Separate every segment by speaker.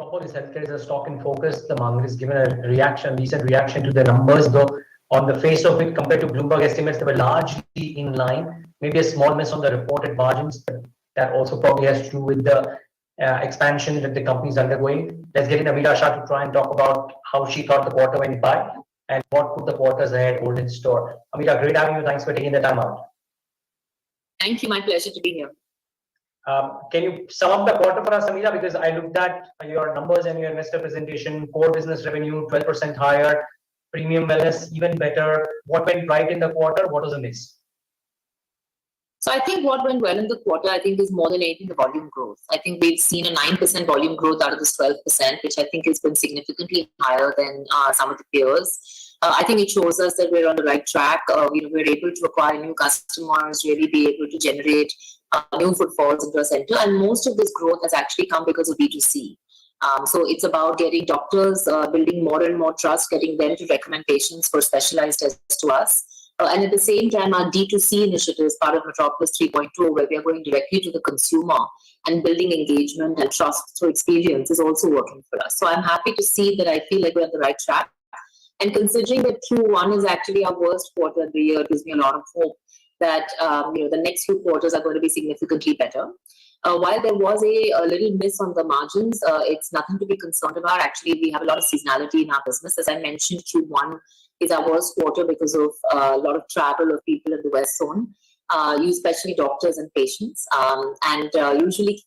Speaker 1: Metropolis Healthcare is a stock in focus. The market has given a recent reaction to the numbers, though on the face of it, compared to Bloomberg estimates, they were largely in line. Maybe a small miss on the reported margins, but that also probably has to do with the expansion that the company is undergoing. Let's get in Ameera Shah to try and talk about how she thought the quarter went by and what could the quarters ahead hold in store. Ameera, great having you. Thanks for taking the time out.
Speaker 2: Thank you. My pleasure to be here.
Speaker 1: Can you sum up the quarter for us, Ameera? Because I looked at your numbers and your investor presentation. Core business revenue 12% higher, premium wellness even better. What went right in the quarter? What was the miss?
Speaker 2: So I think what went well in the quarter, I think, is more than anything the volume growth. I think we've seen a 9% volume growth out of this 12%, which I think has been significantly higher than some of the peers. I think it shows us that we're on the right track. We're able to acquire new customers, really be able to generate new footfalls into our center. And most of this growth has actually come because of B2C. So it's about getting doctors, building more and more trust, getting them to recommend patients for specialized tests to us. And at the same time, our D2C initiative is part of Metropolis 3.2, where we are going directly to the consumer and building engagement and trust through experience is also working for us. So I'm happy to see that. I feel like we're on the right track. And considering that Q1 is actually our worst quarter of the year, it gives me a lot of hope that the next few quarters are going to be significantly better. While there was a little miss on the margins, it's nothing to be concerned about. Actually, we have a lot of seasonality in our business. As I mentioned, Q1 is our worst quarter because of a lot of travel of people in the West Zone, especially doctors and patients. Usually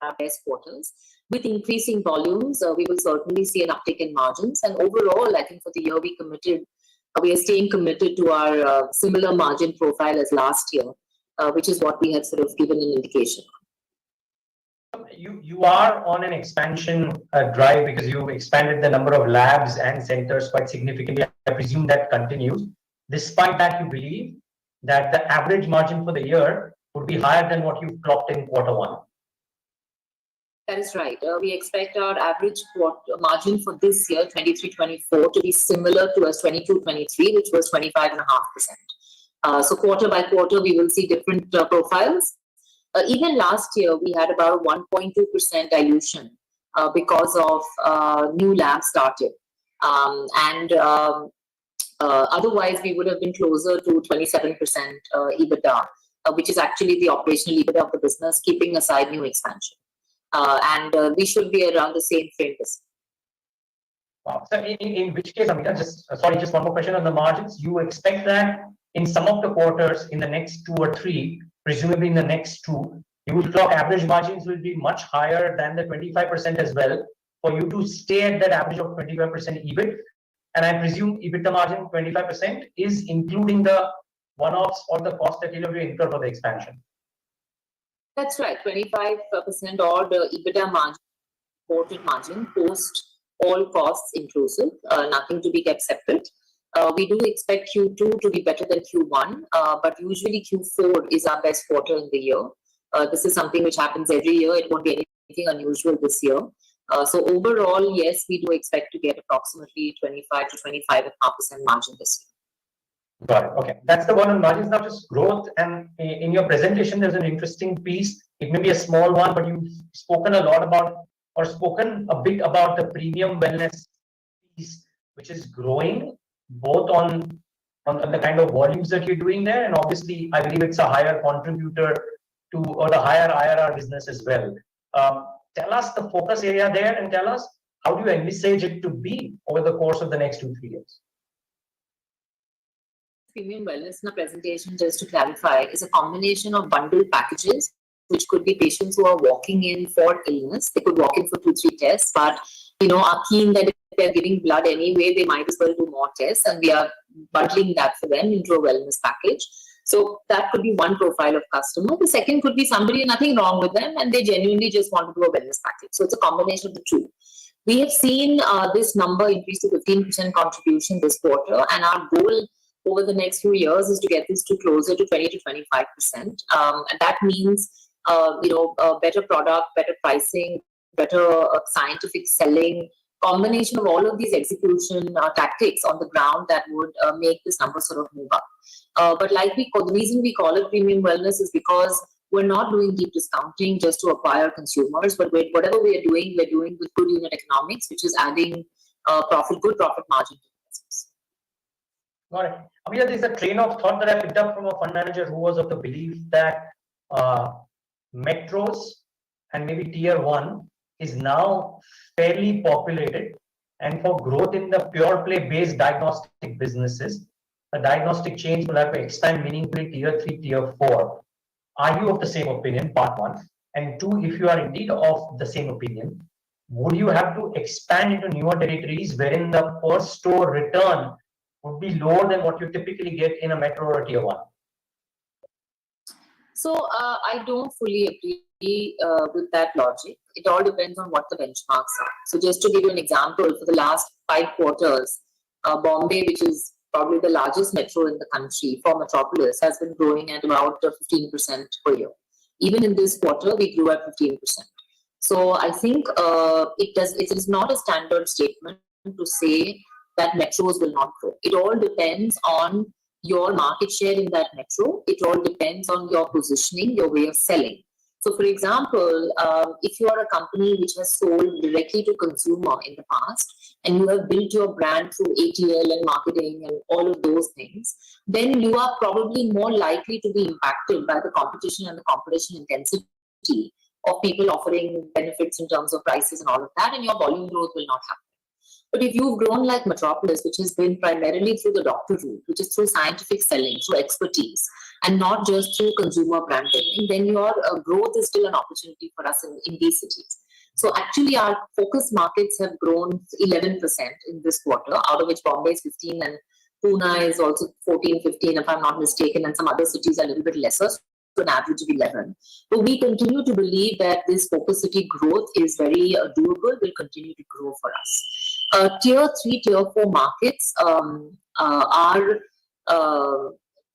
Speaker 2: our best quarters. With increasing volumes, we will certainly see an uptick in margins. And overall, I think for the year we are staying committed to our similar margin profile as last year, which is what we had sort of given an indication.
Speaker 1: You are on an expansion drive because you expanded the number of labs and centers quite significantly. I presume that continues. Despite that, you believe that the average margin for the year would be higher than what you clocked in quarter 1.
Speaker 2: That is right. We expect our average margin for this year, 23-24, to be similar to as 22-23, which was 25.5%. So quarter by quarter, we will see different profiles. Even last year, we had about 1.2% dilution because of new labs started. Otherwise, we would have been closer to 27% EBITDA, which is actually the operational EBITDA of the business, keeping aside new expansion. We should be around the same frame this year.
Speaker 1: Wow. So in which case, Ameera, just one more question on the margins. You expect that in some of the quarters, in the next 2 or 3, presumably in the next 2, you will clock average margins will be much higher than the 25% as well for you to stay at that average of 25% EBIT. And I presume EBITDA margin 25% is including the one-offs or the cost that you'll incur for the expansion.
Speaker 2: That's right, 25% or the EBITDA margin, reported margin, post all costs inclusive, nothing to be kept separate. We do expect Q2 to be better than Q1, but usually Q4 is our best quarter in the year. This is something which happens every year. It won't be anything unusual this year. So overall, yes, we do expect to get approximately 25 to 25.5% margin this year.
Speaker 1: Got it. Okay. That's the one on margins. Now just growth. And in your presentation, there's an interesting piece. It may be a small one, but you've spoken a bit about the premium wellness piece, which is growing both on the kind of volumes that you're doing there. And obviously, I believe it's a higher contributor to or the higher IRR business as well. Tell us the focus area there and tell us how do you envisage it to be over the course of the next 2-3 years?
Speaker 2: Premium wellness in the presentation, just to clarify, is a combination of bundled packages, which could be patients who are walking in for illness. They could walk in for 2-3 tests, but are keen that if they're giving blood anyway, they might as well do more tests, and we are bundling that for them into a wellness package. So that could be one profile of customer. The second could be somebody, nothing wrong with them, and they genuinely just want to do a wellness package. So it's a combination of the two. We have seen this number increase to 15% contribution this quarter, and our goal over the next few years is to get this to closer to 20 to 25%. And that means, better product, better pricing, better scientific selling, combination of all of these execution tactics on the ground that would make this number sort of move up. But the reason we call it premium wellness is because We're not doing deep discounting just to acquire consumers, but whatever we are doing, we're doing with good unit economics, which is adding good profit margin to the business.
Speaker 1: Got it. Ameera, there's a train of thought that I picked up from a fund manager who was of the belief that metros and maybe tier 1 is now fairly populated, and for growth in the pure play based diagnostic businesses, the diagnostic chains will have to expand meaningfully tier 3, tier 4. Are you of the same opinion? Part 1. And 2, if you are indeed of the same opinion, would you have to expand into newer territories wherein the per store return would be lower than what you typically get in a metro or a tier 1?
Speaker 2: So I don't fully agree with that logic. It all depends on what the benchmarks are. So just to give you an example, for the last 5 quarters, Bombay, which is probably the largest metro in the country for Metropolis, has been growing at about 15% per year. Even in this quarter, we grew at 15%. So I think it is not a standard statement to say that metros will not grow. It all depends on your market share in that metro. It all depends on your positioning, your way of selling. So, for example, if you are a company which has sold directly to consumer in the past, and you have built your brand through ATL and marketing and all of those things, then you are probably more likely to be impacted by the competition and the competition intensity of people offering benefits in terms of prices and all of that, and your volume growth will not happen. But if you've grown like Metropolis, which has been primarily through the doctor route, which is through scientific selling, through expertise, and not just through consumer brand building, then your growth is still an opportunity for us in these cities. So actually, our focus markets have grown 11% in this quarter, out of which Bombay is 15 and Pune is also 14, 15, if I'm not mistaken, and some other cities are a little bit lesser, so an average of 11. But we continue to believe that this focus city growth is very doable, will continue to grow for us. Tier 3, tier 4 markets are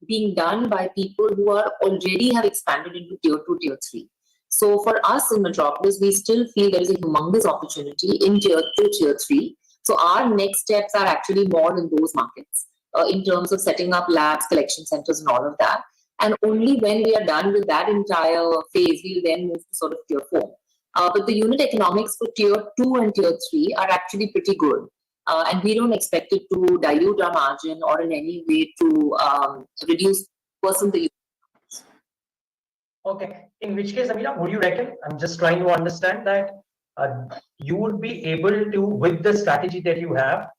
Speaker 2: being done by people who are already have expanded into tier 2, tier 3. So for us in Metropolis, we still feel there is a humongous opportunity in tier 2, tier 3. So our next steps are actually more in those markets in terms of setting up labs, collection centers, and all of that. And only when we are done with that entire phase, we'll then move to sort of tier 4. But the unit economics for tier 2 and tier 3 are actually pretty good. And we don't expect it to dilute our margin or in any way to reduce the unit.
Speaker 1: Okay. In which case, Ameera, would you reckon, I'm just trying to understand that you would be able to, with the strategy that you have,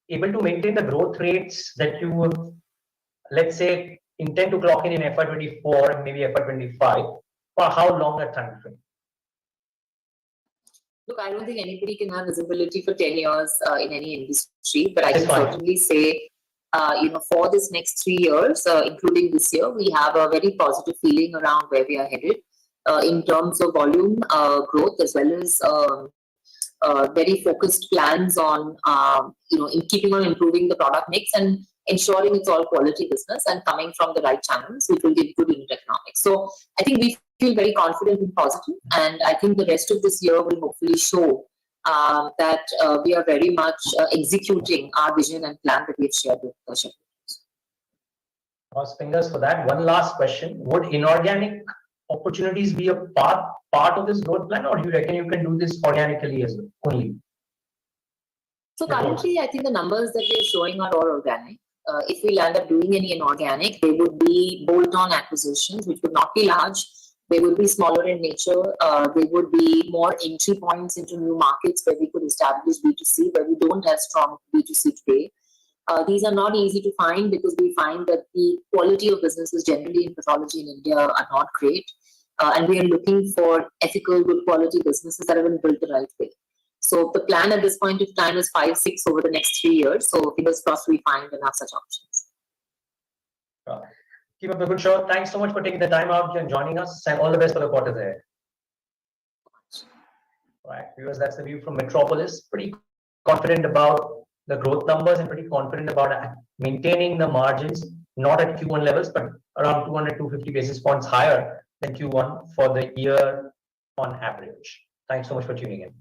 Speaker 1: able to maintain the growth rates that you would, let's say, intend to clock in FY24 and maybe FY25 for how long a time frame?
Speaker 2: Look, I don't think anybody can have visibility for 10 years in any industry, but I can certainly say, for this next 3 years, including this year, we have a very positive feeling around where we are headed in terms of volume growth, as well as very focused plans on, in keeping on improving the product mix and ensuring it's all quality business and coming from the right channels, which will give good unit economics. So I think we feel very confident and positive, and I think the rest of this year will hopefully show that we are very much executing our vision and plan that we've shared with the shareholders.
Speaker 1: Cross fingers for that. One last question. Would inorganic opportunities be a part of this growth plan, or do you reckon you can do this organically as well, only?
Speaker 2: So currently, I think the numbers that we're showing are all organic. If we land up doing any inorganic, they would be bolt-on acquisitions, which would not be large. They would be smaller in nature. They would be more entry points into new markets where we could establish B2C, where we don't have strong B2C today. These are not easy to find because we find that the quality of businesses generally in pathology in India are not great. And we are looking for ethical, good quality businesses that have been built the right way. So the plan at this point of time is 5, 6 over the next 3 years. So fingers crossed we find enough such options.
Speaker 1: Keep up the good show. Thanks so much for taking the time out and joining us, and all the best for the quarter there. Right, viewers, that's the view from Metropolis. Pretty confident about the growth numbers and pretty confident about maintaining the margins, not at Q1 levels, but around 200-250 basis points higher than Q1 for the year on average. Thanks so much for tuning in.